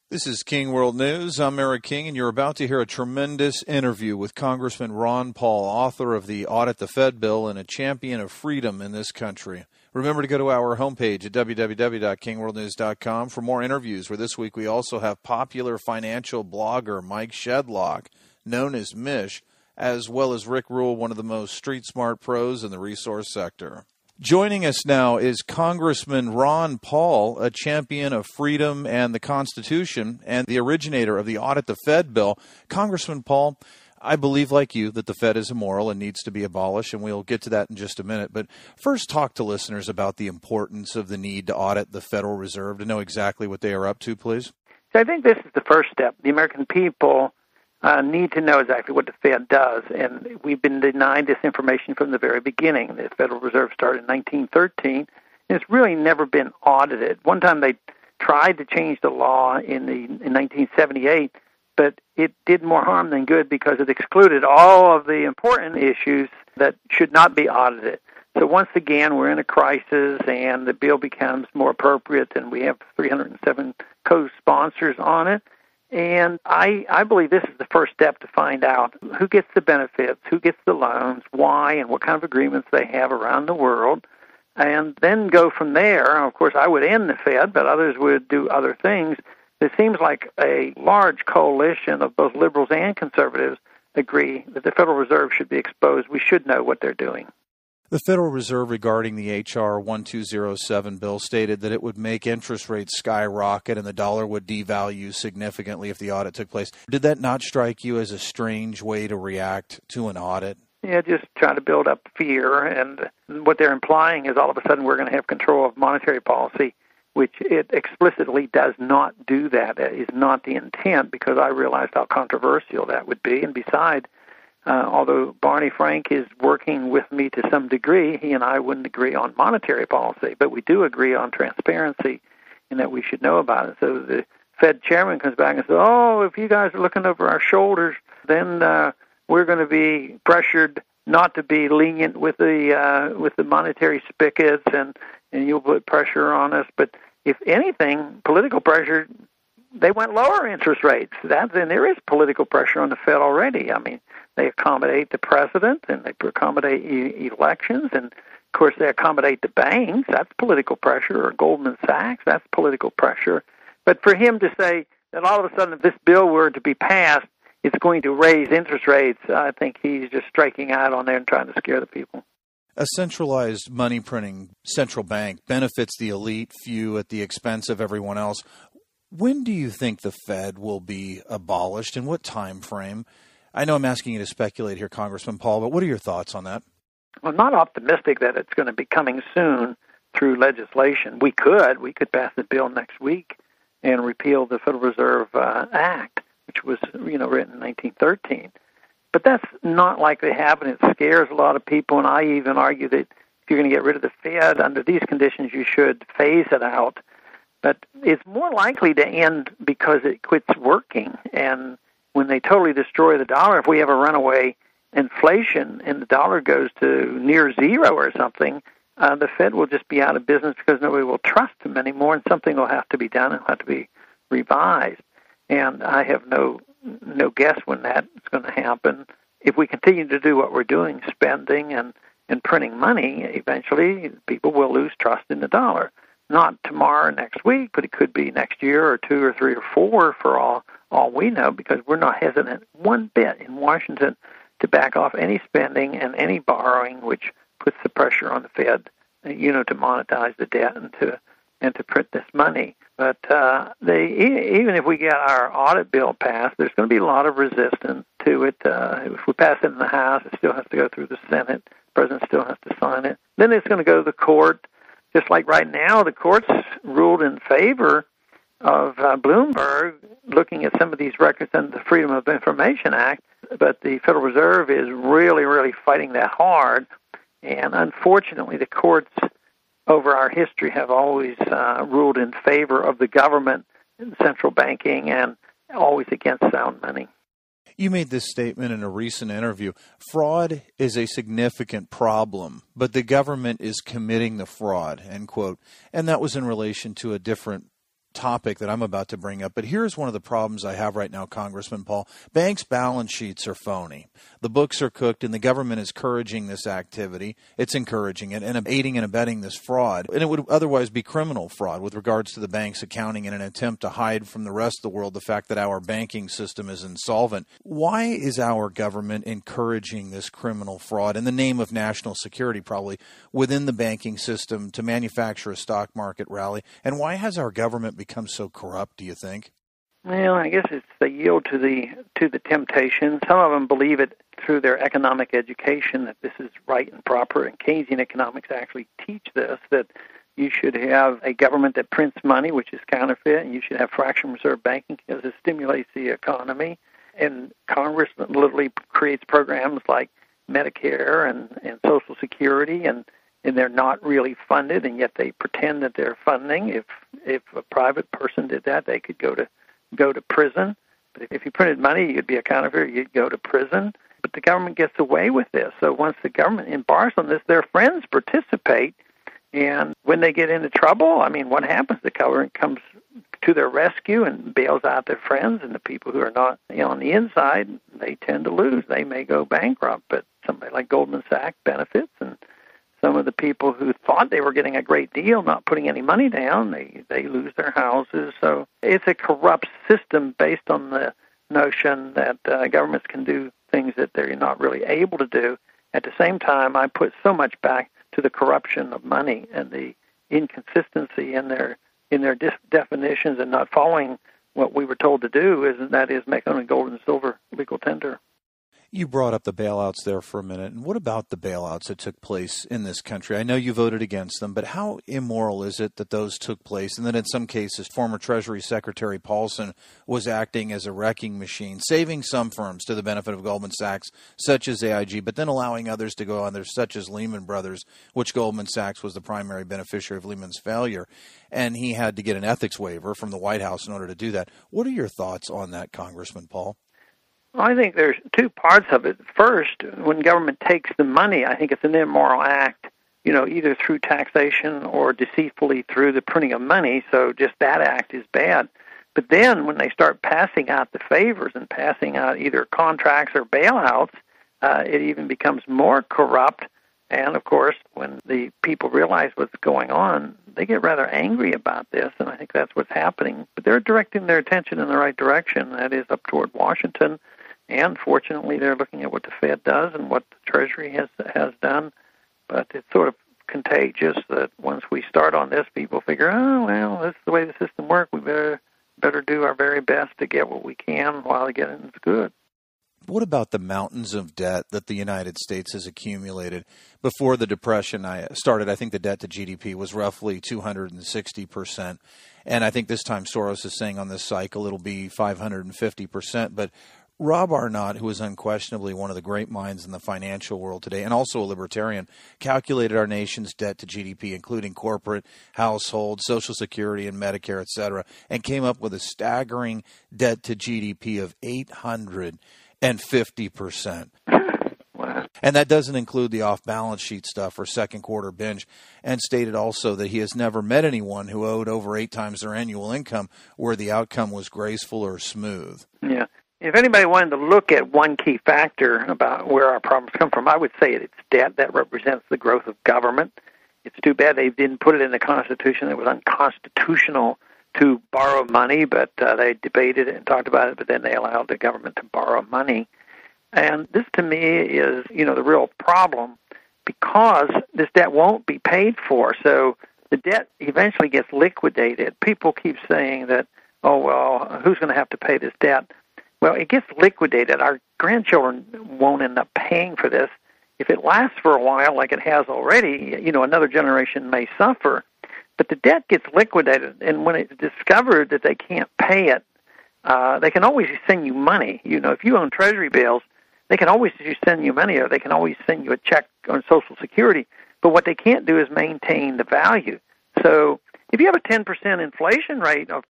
This is King World News. I'm Eric King, and you're about to hear a tremendous interview with Congressman Ron Paul, author of the Audit the Fed bill and a champion of freedom in this country. Remember to go to our homepage at www.kingworldnews.com for more interviews, where this week we also have popular financial blogger Mike Shedlock, known as Mish, as well as Rick Rule, one of the most street-smart pros in the resource sector. Joining us now is Congressman Ron Paul, a champion of freedom and the Constitution and the originator of the Audit the Fed bill. Congressman Paul, I believe, like you, that the Fed is immoral and needs to be abolished, and we'll get to that in just a minute. But first, talk to listeners about the importance of the need to audit the Federal Reserve, to know exactly what they are up to, please. So I think this is the first step. The American people need to know exactly what the Fed does, and we've been denied this information from the very beginning. The Federal Reserve started in 1913, and it's really never been audited. One time they tried to change the law in 1978, but it did more harm than good because it excluded all of the important issues that should not be audited. So once again, we're in a crisis, and the bill becomes more appropriate, and we have 307 co-sponsors on it. And I believe this is the first step to find out who gets the benefits, who gets the loans, why, and what kind of agreements they have around the world, and then go from there. Of course, I would end the Fed, but others would do other things. It seems like a large coalition of both liberals and conservatives agree that the Federal Reserve should be exposed. We should know what they're doing. The Federal Reserve, regarding the H.R. 1207 bill, stated that it would make interest rates skyrocket and the dollar would devalue significantly if the audit took place. Did that not strike you as a strange way to react to an audit? Yeah, just trying to build up fear, and what they're implying is all of a sudden we're going to have control of monetary policy, which it explicitly does not do that. That is not the intent, because I realized how controversial that would be. And besides, although Barney Frank is working with me to some degree, he and I wouldn't agree on monetary policy, but we do agree on transparency and that we should know about it. So the Fed chairman comes back and says, oh, if you guys are looking over our shoulders, then we're going to be pressured not to be lenient with the monetary spigots, and you'll put pressure on us. But if anything, political pressure, they went lower interest rates. Then there is political pressure on the Fed already. I mean, they accommodate the president, and they accommodate elections, and, of course, they accommodate the banks. That's political pressure, or Goldman Sachs. That's political pressure. But for him to say that all of a sudden if this bill were to be passed, it's going to raise interest rates, I think he's just striking out on there and trying to scare the people. A centralized money printing central bank benefits the elite few at the expense of everyone else. When do you think the Fed will be abolished, and what time frame? I know I'm asking you to speculate here, Congressman Paul, but what are your thoughts on that? I'm not optimistic that it's going to be coming soon through legislation. We could pass the bill next week and repeal the Federal Reserve Act, which was written in 1913. But that's not likely to happen. It scares a lot of people, and I even argue that if you're going to get rid of the Fed under these conditions, you should phase it out. But it's more likely to end because it quits working. And when they totally destroy the dollar, if we have a runaway inflation and the dollar goes to near zero or something, the Fed will just be out of business because nobody will trust them anymore, and something will have to be done and have to be revised. And I have no guess when that's going to happen. If we continue to do what we're doing, spending and printing money, eventually people will lose trust in the dollar. Not tomorrow, next week, but it could be next year or 2 or 3 or 4 for all we know, because we're not hesitant one bit in Washington to back off any spending and any borrowing, which puts the pressure on the Fed, to monetize the debt and to print this money. But even if we get our audit bill passed, there's going to be a lot of resistance to it. If we pass it in the House, it still has to go through the Senate. The President still has to sign it. Then it's going to go to the court. Just like right now, the courts ruled in favor of Bloomberg, looking at some of these records under the Freedom of Information Act, but the Federal Reserve is really, really fighting that hard. And unfortunately, the courts over our history have always ruled in favor of the government and central banking, and always against sound money. You made this statement in a recent interview. Fraud is a significant problem, but the government is committing the fraud, end quote. And that was in relation to a different topic that I'm about to bring up, but here's one of the problems I have right now, Congressman Paul. Banks' balance sheets are phony. The books are cooked, and the government is encouraging this activity. It's encouraging it and aiding and abetting this fraud. And it would otherwise be criminal fraud with regards to the bank's accounting in an attempt to hide from the rest of the world the fact that our banking system is insolvent. Why is our government encouraging this criminal fraud in the name of national security, probably, within the banking system to manufacture a stock market rally? And why has our government become so corrupt, do you think? Well, I guess it's the yield to the temptation. Some of them believe it through their economic education that this is right and proper, and Keynesian economics actually teach this, that you should have a government that prints money, which is counterfeit, and you should have fractional reserve banking because it stimulates the economy. And Congress literally creates programs like Medicare and Social Security, and they're not really funded, and yet they pretend that they're funding. If a private person did that, they could go to prison. But if you printed money, you'd be a counterfeiter, you'd go to prison. But the government gets away with this. So once the government embarks on this, their friends participate. And when they get into trouble, I mean, what happens? The government comes to their rescue and bails out their friends, and the people who are not on the inside, they tend to lose. They may go bankrupt, but somebody like Goldman Sachs benefits, and some of the people who thought they were getting a great deal, not putting any money down, they lose their houses. So it's a corrupt system based on the notion that governments can do things that they're not really able to do. At the same time, I put so much back to the corruption of money and the inconsistency in their definitions and not following what we were told to do, and that is make only gold and silver legal tender. You brought up the bailouts there for a minute. And what about the bailouts that took place in this country? I know you voted against them, but how immoral is it that those took place? And then in some cases, former Treasury Secretary Paulson was acting as a wrecking machine, saving some firms to the benefit of Goldman Sachs, such as AIG, but then allowing others to go under, such as Lehman Brothers, which Goldman Sachs was the primary beneficiary of Lehman's failure. And he had to get an ethics waiver from the White House in order to do that. What are your thoughts on that, Congressman Paul? I think there's two parts of it. First, when government takes the money, I think it's an immoral act, either through taxation or deceitfully through the printing of money, so just that act is bad. But then when they start passing out the favors and passing out either contracts or bailouts, it even becomes more corrupt. And, of course, when the people realize what's going on, they get rather angry about this, and I think that's what's happening. But they're directing their attention in the right direction, that is up toward Washington. And fortunately, they're looking at what the Fed does and what the Treasury has done. But it's sort of contagious that once we start on this, people figure, oh, well, this is the way the system works. We better do our very best to get what we can while the getting's good. What about the mountains of debt that the United States has accumulated? Before the Depression started, I think the debt to GDP was roughly 260%. And I think this time Soros is saying on this cycle it'll be 550%. But Rob Arnott, who is unquestionably one of the great minds in the financial world today and also a libertarian, calculated our nation's debt to GDP, including corporate, household, Social Security, and Medicare, et cetera, and came up with a staggering debt to GDP of 850%. Wow. And that doesn't include the off-balance sheet stuff or second quarter binge, and stated also that he has never met anyone who owed over 8 times their annual income where the outcome was graceful or smooth. Yeah. If anybody wanted to look at one key factor about where our problems come from, I would say it's debt. That represents the growth of government. It's too bad they didn't put it in the Constitution. It was unconstitutional to borrow money, but they debated it and talked about it, but then they allowed the government to borrow money. And this, to me, is, the real problem because this debt won't be paid for. So the debt eventually gets liquidated. People keep saying that, oh, well, who's going to have to pay this debt? Well, it gets liquidated. Our grandchildren won't end up paying for this. If it lasts for a while, like it has already, another generation may suffer. But the debt gets liquidated, and when it's discovered that they can't pay it, they can always send you money. If you own Treasury bills, they can always just send you money, or they can always send you a check on Social Security. But what they can't do is maintain the value. So if you have a 10% inflation rate of